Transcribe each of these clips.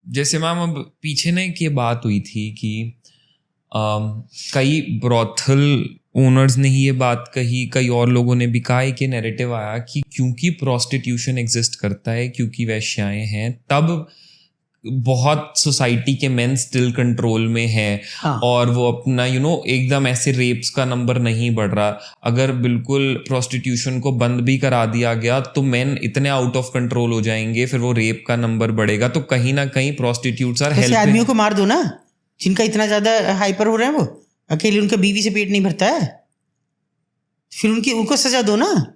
जैसे मैम अब पीछे ना एक ये बात हुई थी कि कई ब्रॉथल ओनर्स ने ही ये बात कही, कई और लोगों ने भी कहा, एक ये नैरेटिव आया कि क्योंकि प्रोस्टिट्यूशन एग्जिस्ट करता है, क्योंकि वैश्याएं हैं, तब बहुत सोसाइटी के मेन स्टिल कंट्रोल में है। हाँ। और वो अपना एकदम ऐसे रेप्स का नंबर नहीं बढ़ रहा। अगर बिल्कुल प्रोस्टिट्यूशन को बंद भी करा दिया गया तो मेन इतने आउट ऑफ कंट्रोल हो जाएंगे, फिर वो रेप का नंबर बढ़ेगा। तो कहीं ना कहीं प्रोस्टिट्यूट्स आर ऐसे हेल्पिंग। आदमियों को मार दो ना जिनका इतना ज्यादा हाइपर हो रहे हैं, वो अकेले उनका बीवी से पेट नहीं भरता है, फिर उनको सजा दो ना।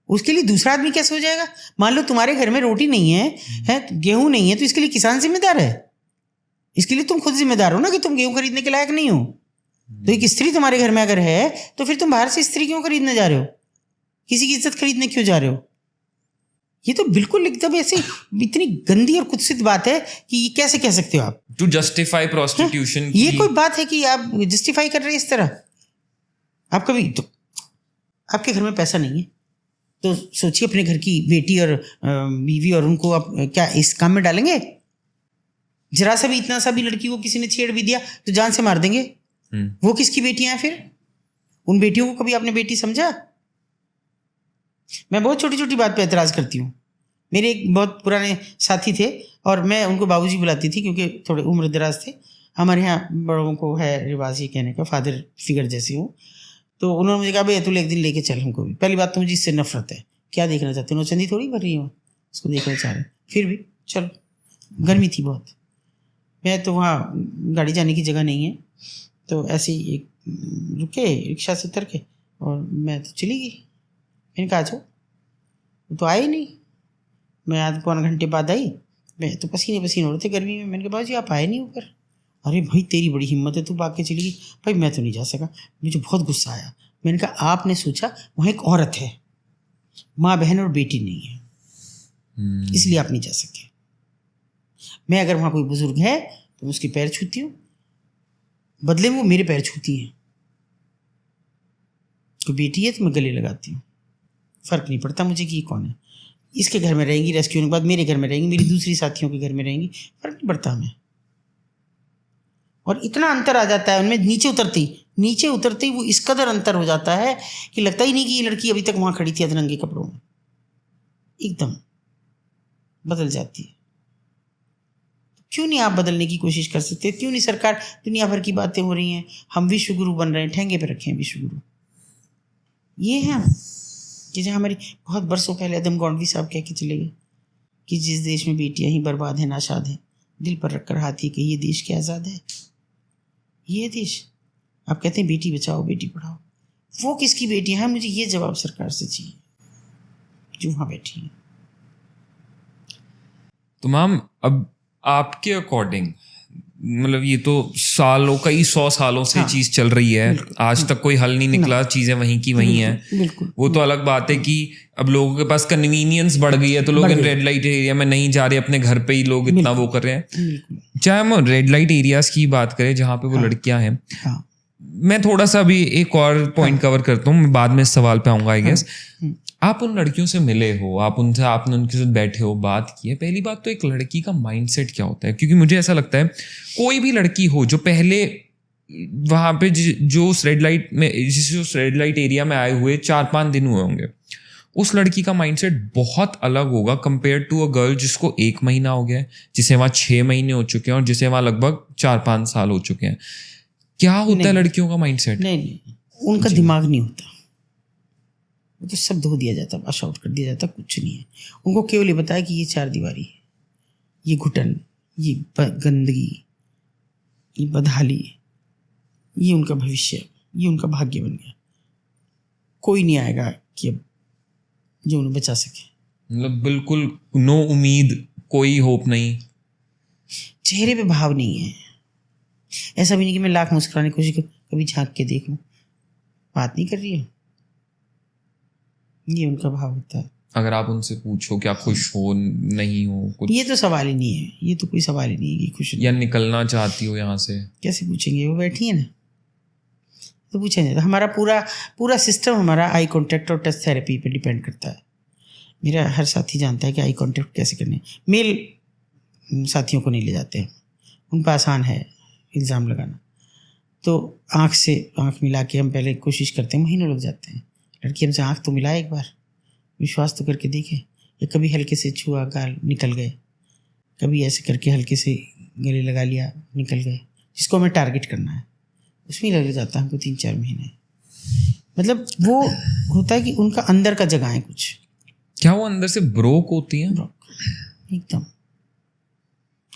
उसके लिए दूसरा आदमी कैसे हो जाएगा? मान लो तुम्हारे घर में रोटी नहीं है गेहूं नहीं है, तो इसके लिए किसान जिम्मेदार है। इसके लिए तुम खुद जिम्मेदार हो ना कि तुम गेहूं खरीदने के लायक नहीं हो। तो एक स्त्री तुम्हारे घर में अगर है तो फिर तुम बाहर से स्त्री क्यों खरीदने जा रहे हो? किसी की इज्जत खरीदने क्यों जा रहे हो? ये तो बिल्कुल एकदम ऐसी इतनी गंदी और कुत्सित बात है कि ये कैसे कह सकते हो आप? To justify prostitution. ये कोई बात है कि आप जस्टिफाई कर रहे हैं इस तरह? आप कभी तो आपके घर में पैसा नहीं है तो सोचिए अपने घर की बेटी और बीवी और उनको आप क्या इस काम में डालेंगे? जरा सा भी इतना सा भी लड़की को किसी ने छेड़ भी दिया तो जान से मार देंगे। वो किसकी बेटियां हैं फिर? उन बेटियों को कभी आपने बेटी समझा? मैं बहुत छोटी छोटी बात पे एतराज करती हूँ। मेरे एक बहुत पुराने साथी थे और मैं उनको बाबूजी बुलाती थी क्योंकि थोड़े उम्र दराज थे। हमारे यहाँ बड़ों को है रिवाज ये कहने का, फादर फिगर जैसी हूँ। तो उन्होंने मुझे कहा भाई तू एक दिन लेके चल हमको भी। पहली बात तो मुझे इससे नफरत है, क्या देखना चाहते हो? चंदी थोड़ी भर रही हूँ, उसको देखना चाह रहे। फिर भी चलो, गर्मी थी बहुत, मैं तो वहाँ गाड़ी जाने की जगह नहीं है, तो ऐसे ही एक रुके रिक्शा से उतर के और मैं तो चली गई। मैंने कहा जाओ, वो तो आए ही नहीं। मैं आध पौन घंटे बाद आई, मैं तो पसीने पसीने हो रहे थे गर्मी में। मैंने कहा बाबूजी आप आए नहीं ऊपर? अरे भाई तेरी बड़ी हिम्मत है, तू भाग के चली गई। भाई मैं तो नहीं जा सका, मुझे बहुत गुस्सा आया। मैंने कहा आपने सोचा वहाँ एक औरत है, माँ बहन और बेटी नहीं है, इसलिए आप नहीं जा सके। मैं अगर वहाँ कोई बुजुर्ग है तो मैं उसके पैर छूती हूँ, बदले में वो मेरे पैर छूती हैं। कोई बेटी है तो मैं गले लगाती हूँ, फ़र्क नहीं पड़ता मुझे कि ये कौन है। इसके घर में रहेंगी, रेस्क्यू होने के बाद मेरे घर में रहेंगी, मेरी दूसरी साथियों के घर में रहेंगी, फ़र्क नहीं पड़ता हमें। और इतना अंतर आ जाता है उनमें, नीचे उतरते ही वो इस कदर अंतर हो जाता है कि लगता ही नहीं कि ये लड़की अभी तक वहाँ खड़ी थी अधरंगे कपड़ों में। एकदम बदल जाती है। क्यों नहीं आप बदलने की कोशिश कर सकते? क्यों नहीं? सरकार, दुनिया भर की बातें हो रही हैं, हम विश्व गुरु बन रहे हैं, ठेंगे पे रखे हैं विश्व गुरु। ये हैं जैसे हमारी बहुत बरसों पहले अदम गौंडवी साहब कह के चले गए कि जिस देश में बेटियां ही बर्बाद हैं, नाशाद हैं, दिल पर रखकर हाथी कि ये देश क्या आज़ाद है? ये देश आप कहते हैं बेटी बचाओ बेटी पढ़ाओ, वो किसकी बेटियां हैं? मुझे ये जवाब सरकार से चाहिए जो वहाँ बैठी हैं। तो मैम अब आपके अकॉर्डिंग, मतलब ये तो कई सौ सालों से चीज चल रही है, आज तक कोई हल नहीं निकला, चीजें वहीं की वहीं हैं। वो तो अलग बात है कि अब लोगों के पास कन्वीनियंस बढ़ गई है, तो लोग रेड लाइट एरिया में नहीं जा रहे, अपने घर पे ही लोग इतना वो कर रहे हैं। चाहे हम रेड लाइट एरियाज की बात करें जहाँ पे वो लड़कियां हैं, मैं थोड़ा सा भी एक और पॉइंट कवर करता हूँ, मैं बाद में इस सवाल पे आऊंगा आई गेस। आप उन लड़कियों से मिले हो, आपने उनके साथ बैठे हो, बात की है। पहली बात तो एक लड़की का माइंडसेट क्या होता है? क्योंकि मुझे ऐसा लगता है कोई भी लड़की हो जो पहले वहां पे जो उस रेड लाइट एरिया में आए हुए 4-5 दिन हुए होंगे, उस लड़की का माइंडसेट बहुत अलग होगा कंपेयर टू अ गर्ल जिसको 1 महीना हो गया है, जिसे वहां 6 महीने हो चुके हैं और जिसे वहां लगभग 4-5 साल हो चुके हैं। क्या होता है लड़कियों का माइंडसेट? नहीं, उनका दिमाग नहीं होता, वो तो सब धो दिया जाता, वाश आउट कर दिया जाता, कुछ नहीं है। उनको केवल ये बताया कि ये 4 दीवारी है, ये घुटन, ये गंदगी, ये बदहाली, ये उनका भविष्य, ये उनका भाग्य बन गया। कोई नहीं आएगा कि अब जो उन्हें बचा सके। मतलब बिल्कुल नो उम्मीद, कोई होप नहीं, चेहरे पे भाव नहीं है। ऐसा भी नहीं कि मैं लाख मुस्कुराने की कोशिश करूँ, कभी झांक के देख लूँ, बात नहीं कर रही है। ये उनका भाव होता है। अगर आप उनसे पूछो क्या खुश हो, नहीं हो, कुछ, ये तो सवाल ही नहीं है, ये तो कोई सवाल ही नहीं है कि खुश या निकलना चाहती हो यहाँ से, कैसे पूछेंगे? वो बैठी है ना, तो पूछा नहीं जाता। हमारा पूरा सिस्टम हमारा आई कॉन्टैक्ट और टच थेरेपी पे डिपेंड करता है। मेरा हर साथी जानता है कि आई कॉन्टैक्ट कैसे करने। मेल साथियों को नहीं ले जाते हैं, उन पर आसान है इल्ज़ाम लगाना। तो आँख से आँख मिला के हम पहले कोशिश करते हैं, महीनों लग जाते हैं। लड़की हमसे आँख तो मिलाए, एक बार विश्वास तो करके देखे। या कभी हल्के से छुआ, गाल निकल गए, कभी ऐसे करके हल्के से गले लगा लिया, निकल गए। जिसको हमें टारगेट करना है उसमें लग जाता है हमको 3-4 महीने। मतलब वो होता है कि उनका अंदर का जगह है कुछ। क्या वो अंदर से ब्रोक होती है? एकदम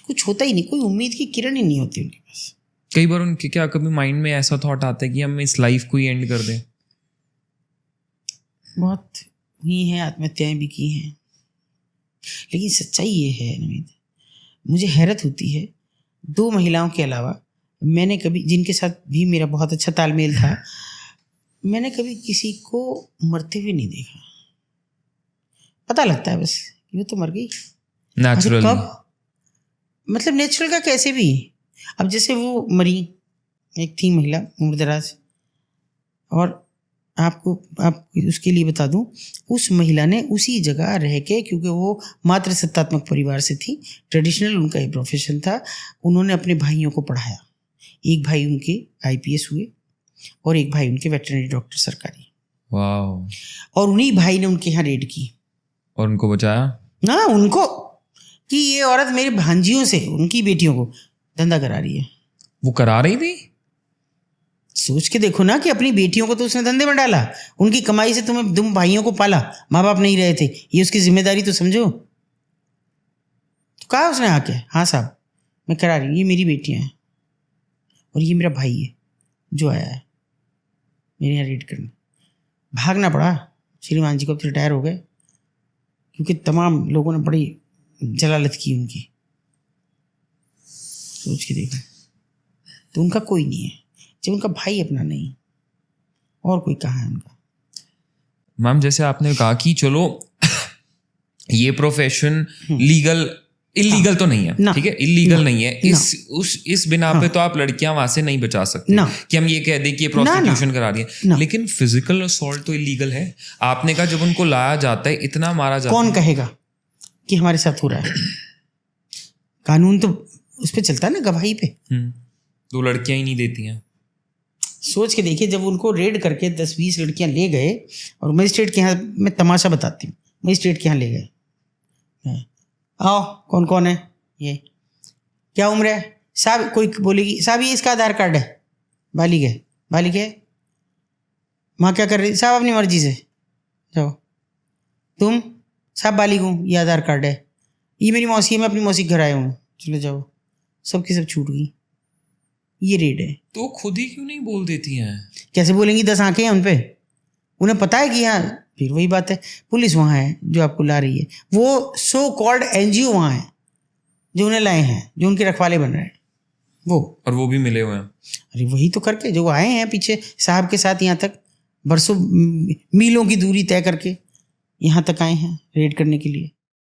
कुछ होता ही नहीं, कोई उम्मीद की किरण ही नहीं होती उनके पास। कई बार उनके क्या कभी माइंड में ऐसा थॉट आता है कि हम इस लाइफ को ही एंड कर दें? बहुत हुई हैं, आत्महत्याएं भी की हैं। लेकिन सच्चाई ये है नवीद, मुझे हैरत होती है, 2 महिलाओं के अलावा मैंने कभी, जिनके साथ भी मेरा बहुत अच्छा तालमेल था, मैंने कभी किसी को मरते हुए नहीं देखा। पता लगता है बस कि वो तो मर गई। नेचुरल कब? मतलब नेचुरल का कैसे भी। अब जैसे वो मरी, एक थी महिला उम्रदराज, और आप उसके लिए बता दूं, उस महिला ने उसी जगह रह के, क्योंकि वो मातृ सत्तात्मक परिवार से थी, ट्रेडिशनल उनका ये प्रोफेशन था, उन्होंने अपने भाइयों को पढ़ाया। एक भाई उनके IPS हुए और एक भाई उनके वेटरनरी डॉक्टर सरकारी। वाह। और उन्हीं भाई ने उनके यहाँ रेड की और उनको बचाया ना, उनको कि ये औरत मेरी भांजियों से, उनकी बेटियों को धंधा करा रही है। वो करा रही थी? सोच के देखो ना, कि अपनी बेटियों को तो उसने धंधे में डाला, उनकी कमाई से तुम भाइयों को पाला, माँ बाप नहीं रहे थे, ये उसकी जिम्मेदारी तो समझो। तो कहा उसने आके, हाँ साहब मैं करा रही हूँ, ये मेरी बेटियाँ हैं और ये मेरा भाई है जो आया है मेरे यहाँ रेड करने। भागना पड़ा श्रीमान जी को, अब रिटायर हो गए, क्योंकि तमाम लोगों ने बड़ी जलालत की उनकी। सोच के देखो, तो उनका कोई नहीं है जब उनका भाई अपना नहीं, और कोई कहाँ है उनका। मैम जैसे आपने कहा कि चलो ये प्रोफेशन इलीगल तो नहीं है, ठीक है, इलीगल नहीं है, इस बिना पे तो आप लड़कियां वहां से नहीं बचा सकते कि हम ये कह दें कि ये प्रोस्टिट्यूशन करा रही है। लेकिन फिजिकल असॉल्ट तो इलीगल है। आपने कहा जब उनको लाया जाता है, इतना मारा जाता है, कौन कहेगा कि हमारे साथ हो रहा है? कानून तो उस पर चलता है ना, गवाही पे। तो लड़कियां ही नहीं देती हैं। सोच के देखिए, जब उनको रेड करके 10-20 लड़कियां ले गए, और मजिस्ट्रेट के यहाँ, मैं तमाशा बताती हूँ, मजिस्ट्रेट के यहाँ ले गए, आओ कौन कौन है, ये क्या उम्र है साहब, कोई बोलेगी साहब ये इसका आधार कार्ड है, बालिग है, माँ क्या कर रही, साहब अपनी मर्जी से जाओ, तुम साहब बालिग हूँ, ये आधार कार्ड है, ये मेरी मौसी है, मैं अपनी मौसी के घर आया हूँ, चलो जाओ। सबकी सब छूट गई, ये रेड है। तो खुद ही क्यों नहीं बोल देती हैं? कैसे बोलेंगी, 10 आंखें हैं उन पे, उन्हें पता है कि यहाँ, फिर वही बात है, पुलिस वहाँ है जो आपको ला रही है, वो सो कॉल्ड NGO वहाँ है जो उन्हें लाए हैं, जो उनके रखवाले बन रहे हैं वो, और वो भी मिले हुए हैं। अरे वही तो करके जो आए हैं पीछे साहब के साथ, यहाँ तक बरसों मीलों की दूरी तय करके यहाँ तक आए हैं रेड करने के लिए।